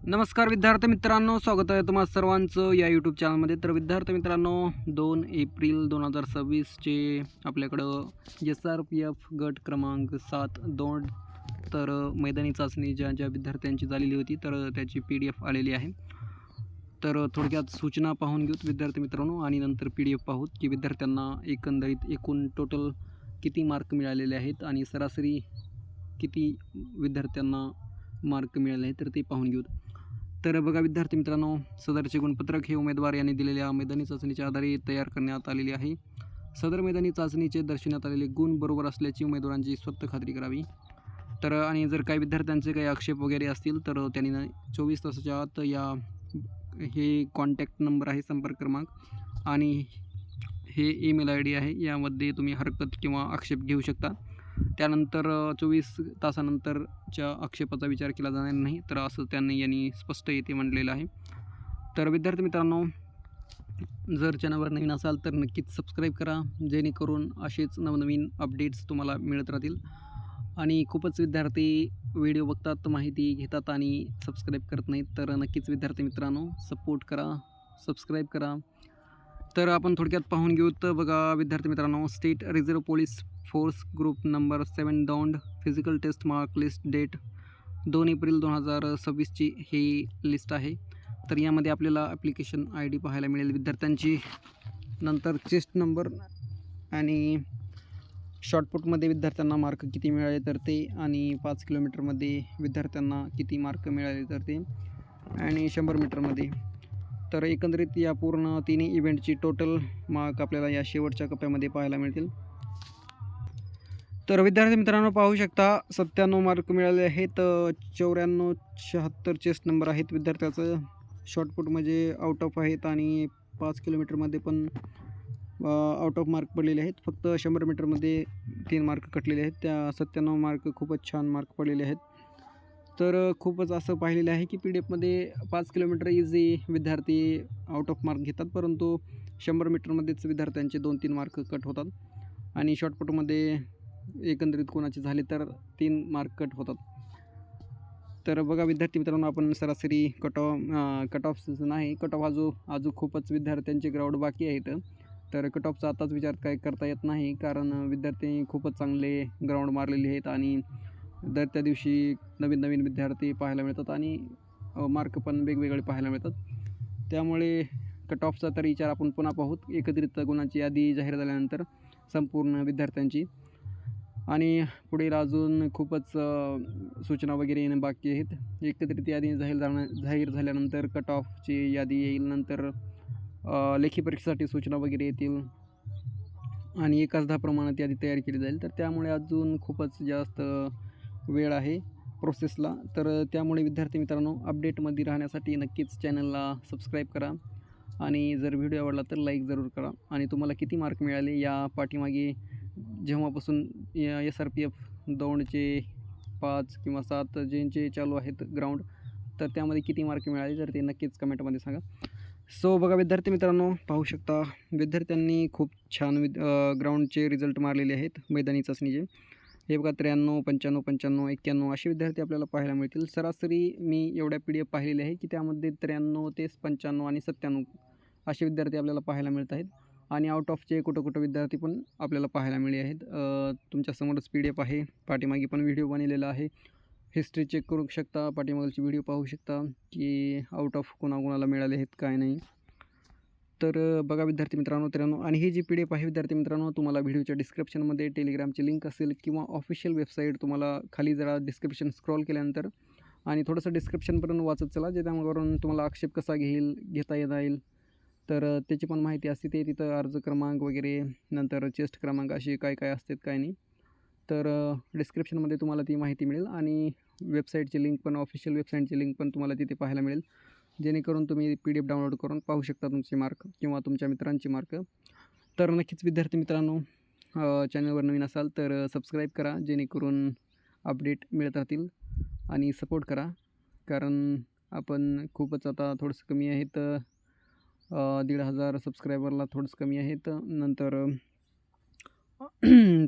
नमस्कार विद्यार्थी मित्रांनो, स्वागत आहे तुम्हा सर्वांचं या यूट्यूब चॅनलमध्ये. तर विद्यार्थी मित्रांनो, 2 एप्रिल 2026चे आपल्याकडं SRPF गट क्रमांक 7 दौंड तर मैदानी चाचणी ज्या विद्यार्थ्यांची झालेली होती तर त्याची PDF आलेली आहे. तर थोडक्यात सूचना पाहून घेऊत विद्यार्थी मित्रांनो आणि नंतर PDF पाहूत की विद्यार्थ्यांना एकंदरीत एकूण टोटल किती मार्क मिळालेले आहेत आणि सरासरी किती विद्यार्थ्यांना मार्क मिळाले आहेत तर ते पाहून घेऊत. तर बघा विद्यार्थी मित्रांनो, सदरचे गुणपत्रक हे उमेदवार यांनी दिलेल्या मैदानी चाचणीच्या आधारे तयार करण्यात आलेले आहे. सदर मैदानी चाचणीचे दर्शवण्यात आलेले गुण बरोबर असल्याची उमेदवारांची स्वतः खात्री करावी. तर आणि जर काही विद्यार्थ्यांचे काही आक्षेप वगैरे असतील तर त्यांनी 24 तासाच्या आत हे कॉन्टॅक्ट नंबर आहे, संपर्क क्रमांक आणि हे ईमेल ID आहे, यामध्ये तुम्ही हरकत किंवा आक्षेप घेऊ शकता. त्यानंतर 24 तासानंतरच्या आक्षेपाचा विचार केला जाणार नाही, तर असं यांनी स्पष्ट येथे म्हटलेलं आहे. तर विद्यार्थी मित्रांनो, जर चॅनलवर नवीन असाल तर नक्कीच सबस्क्राईब करा, जेणेकरून असेच नवनवीन अपडेट्स तुम्हाला मिळत राहतील. आणि खूपच विद्यार्थी व्हिडिओ बघतात, माहिती घेतात आणि सबस्क्राईब करत नाहीत. तर नक्कीच विद्यार्थी मित्रांनो, सपोर्ट करा, सबस्क्राईब करा. तर आपण थोडक्यात पाहून घेऊ. तर बघा विद्यार्थी मित्रांनो, state reserve police force group number 7 Daund physical test mark list date 2 April 2026ची ही लिस्ट आहे. तर यामध्ये आपल्याला ॲप्लिकेशन ID पाहायला मिळेल विद्यार्थ्यांची, नंतर चेस्ट नंबर आणि शॉर्टपुटमध्ये विद्यार्थ्यांना मार्क किती मिळाले तर ते, आणि 5 किलोमीटरमध्ये विद्यार्थ्यांना किती मार्क मिळाले तर ते, आणि 100 मीटरमध्ये. तर एकंदरीत या पूर्ण तिन्ही इव्हेंटची टोटल मार्क आपल्याला या शेवटच्या कप्प्यामध्ये पाहायला मिळतील. तर विद्यार्थी मित्रांनो, पाहू शकता 97 मार्क मिळाले आहेत. 94 76 चेस्ट नंबर आहेत विद्यार्थ्याचं. शॉर्टपुट म्हणजे आउट ऑफ आहेत आणि 5 किलोमीटरमध्ये पण आउट ऑफ मार्क पडलेले आहेत. फक्त 100 मीटरमध्ये 3 मार्क कटलेले आहेत. त्या 97 मार्क खूपच छान मार्क पडलेले आहेत. तर खूपच असं पाहिलेलं आहे की PDFमध्ये 5 किलोमीटर इझी विद्यार्थी आउट ऑफ मार्क घेतात, परंतु 100 मीटरमध्येच विद्यार्थ्यांचे 2-3 मार्क कट होतात आणि शॉर्टपुटमध्ये एकंदरीत कोणाचे झाले तर 3 मार्क कट होतात. तर बघा विद्यार्थी मित्रांनो, आपण सरासरी कट ऑफ नाही, कट ऑफ अजून खूपच विद्यार्थ्यांचे ग्राउंड बाकी आहेत. तर कट ऑफचा आताच विचार काय करता येत नाही, कारण विद्यार्थी खूपच चांगले ग्राउंड मारलेले आहेत आणि दर त्या दिवशी नवीन विद्यार्थी पाहायला मिळतात आणि मार्क पण वेगवेगळे पाहायला मिळतात. त्यामुळे कट ऑफचा तर विचार आपण पुन्हा पाहूत एकत्रित गुणांची यादी जाहीर झाल्यानंतर संपूर्ण विद्यार्थ्यांची, आणि पुढील अजून खूपच सूचना वगैरे येणं बाकी आहेत. एकत्रित यादी जाहीर झाल्यानंतर कट ऑफची यादी येईल, नंतर लेखी परीक्षेसाठी सूचना वगैरे येतील आणि 1-10 प्रमाणात यादी तयार केली जाईल. तर त्यामुळे अजून खूपच जास्त वेळ आहे प्रोसेसला. तर त्यामुळे विद्यार्थी मित्रांनो, अपडेटमध्ये राहण्यासाठी नक्कीच चॅनलला सबस्क्राईब करा आणि जर व्हिडिओ आवडला तर लाईक जरूर करा. आणि तुम्हाला किती मार्क मिळाले या पाठीमागे जेव्हापासून SRPF दौंडचे 5 किंवा 7 ज्यांचे चालू आहेत ग्राउंड, तर त्यामध्ये किती मार्क मिळाले तर ते नक्कीच कमेंटमध्ये सांगा. सो बघा विद्यार्थी मित्रांनो, पाहू शकता विद्यार्थ्यांनी खूप छान ग्राउंडचे रिझल्ट मारलेले आहेत मैदानी चाचणीचे. हे बघा 93, 95, 95, 91 असे विद्यार्थी आपल्याला पाहायला मिळतील. सरासरी मी एवढ्या PDF पाहिलेल्या आहे की त्यामध्ये 93 ते 95 आणि 97 असे विद्यार्थी आपल्याला पाहायला मिळत आहेत. आणि आउट ऑफचे कुठं विद्यार्थी पण आपल्याला पाहायला मिळले आहेत. तुमच्यासमोरच PDF आहे, पाठीमागे पण व्हिडिओ बनवलेला आहे. हिस्ट्री चेक करू शकता, पाठीमागचे व्हिडिओ पाहू शकता की आउट ऑफ कोणाकोणाला मिळाले आहेत काय नाही. तर बघा विद्यार्थी मित्रांनो, आणि ही जी PDF आहे विद्यार्थी मित्रांनो, तुम्हाला व्हिडिओच्या डिस्क्रिप्शनमध्ये टेलिग्रामची लिंक असेल किंवा ऑफिशियल वेबसाईट तुम्हाला खाली जरा डिस्क्रिप्शन स्क्रॉल केल्यानंतर आणि थोडंसं डिस्क्रिप्शनपर्यंत वाचत चला, जेणेकरून तुम्हाला आक्षेप कसा घेता येईल तर त्याची पण माहिती असते. ते तिथं अर्ज क्रमांक वगैरे, नंतर चेस्ट क्रमांक असे काय असतात काय नाही. तर डिस्क्रिप्शनमध्ये तुम्हाला ती माहिती मिळेल आणि वेबसाईटची लिंक पण, ऑफिशियल वेबसाईटची लिंक पण तुम्हाला तिथे पाहायला मिळेल, जेणेकरून तुम्ही PDF डाउनलोड करून पाहू शकता तुमचे मार्क किंवा तुमच्या मित्रांची मार्क. तर नक्कीच विद्यार्थी मित्रांनो, चॅनलवर नवीन असाल तर सबस्क्राईब करा, जेणेकरून अपडेट मिळत राहतील आणि सपोर्ट करा, कारण आपण खूपच आता थोडंसं कमी आहेत. 1,500 सबस्क्रायबरला थोडंसं कमी आहेत. नंतर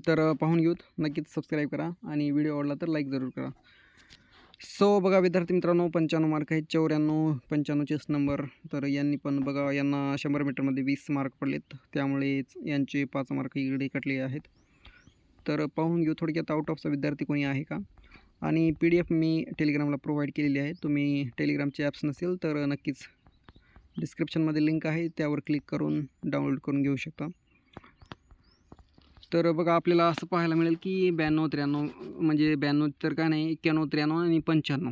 तर पाहून घेऊत. नक्कीच सबस्क्राईब करा आणि व्हिडिओ आवडला तर लाईक जरूर करा. सो बघा विद्यार्थी मित्रांनो, 95 मार्क आहेत. 94, 95 चेस नंबर. तर यांनी पण बघा, यांना 100 मीटरमध्ये 20 मार्क पडलेत, त्यामुळेच यांचे 5 मार्क इकडे कटले आहेत. तर पाहून घेऊ थोडक्यात आउट ऑफचा विद्यार्थी कोणी आहे का. आणि PDF मी टेलिग्रामला प्रोव्हाइड केलेली आहे. तुम्ही टेलिग्रामचे ॲप्स नसेल तर नक्कीच डिस्क्रिप्शनमध्ये लिंक आहे, त्यावर क्लिक करून डाउनलोड करून घेऊ शकता. तर बघा आपल्याला असं पाहायला मिळेल की 92, 93 म्हणजे 92 तर काय नाही, 91, 93 आणि 95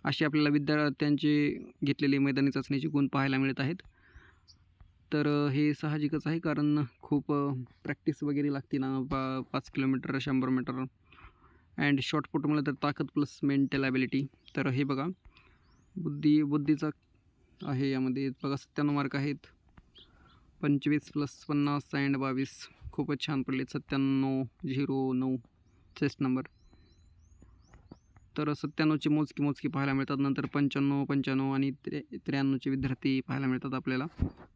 असे आपल्याला विद्यार्थ्यांचे घेतलेले मैदानी चाचणीचे गुण पाहायला मिळत आहेत. तर हे साहजिकच आहे, कारण खूप प्रॅक्टिस वगैरे लागते ना. 5 किलोमीटर, 100 मीटर अँड शॉर्टपुट म्हणलं तर ताकद प्लस मेंटल ॲबिलिटी. तर हे बघा बुद्धीचा आहे यामध्ये. बघा 97 मार्क आहेत. 25 + 50 अँड 22 खूपच छान पडले. 9709 चेस्ट नंबर. तर 97चे मोजके पाहायला मिळतात. नंतर 95, 95 आणि 93चे विद्यार्थी पाहायला मिळतात आपल्याला.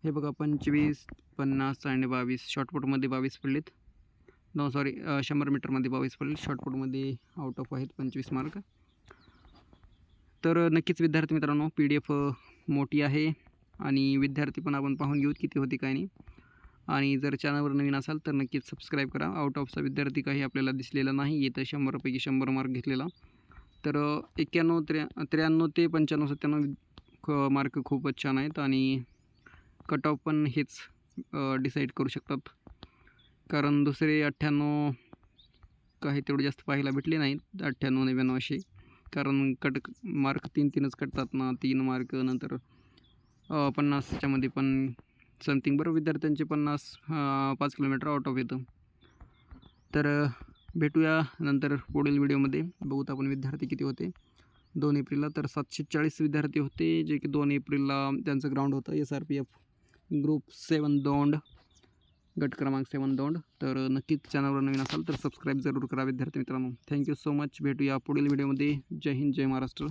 हे बघा 25, 50 अँड 22 शॉर्टपुटमध्ये 22 पडलेत. 100 मीटरमध्ये 22 पडले. शॉर्टपुटमध्ये आउट ऑफ आहेत 25 मार्क. तर नक्कीच विद्यार्थी मित्रांनो, PDF मोठी आहे आणि विद्यार्थी पण आपण पाहून घेऊ किती होते काय नाही. आणि जर चॅनलवर नवीन असाल तर नक्कीच सबस्क्राईब करा. आउट ऑफचा विद्यार्थी काही आपल्याला दिसलेला नाही. येतं 100 पैकी 100 मार्क घेतलेला. तर 91, 93 ते 95, 97 मार्क खूपच छान आहेत. आणि कट ऑफ पण हेच डिसाईड करू शकतात, कारण दुसरे 98 काही तेवढे जास्त पाहायला भेटले नाहीत. 98, 99 असे, कारण मार्क 3-3च कटतात ना. 3 मार्क नंतर 50च्या मध्ये पण समथिंग. बरं विद्यार्थ्यांचे 5 किलोमीटर आउट ऑफ येतं. तर भेटूया नंतर पुढील व्हिडिओमध्ये. बघूत आपण विद्यार्थी किती होते 2 एप्रिलला. तर 740 विद्यार्थी होते, जे की 2 एप्रिलला त्यांचं ग्राउंड होतं. SRPF ग्रुप 7 दौंड, गट क्रमांक 7 दौंड. तर नक्कीच चॅनलवर नवीन असाल तर सबस्क्राईब जरूर करा विद्यार्थी मित्रांनो. Thank you so much. भेटूया पुढील व्हिडिओमध्ये. जय हिंद, जय महाराष्ट्र.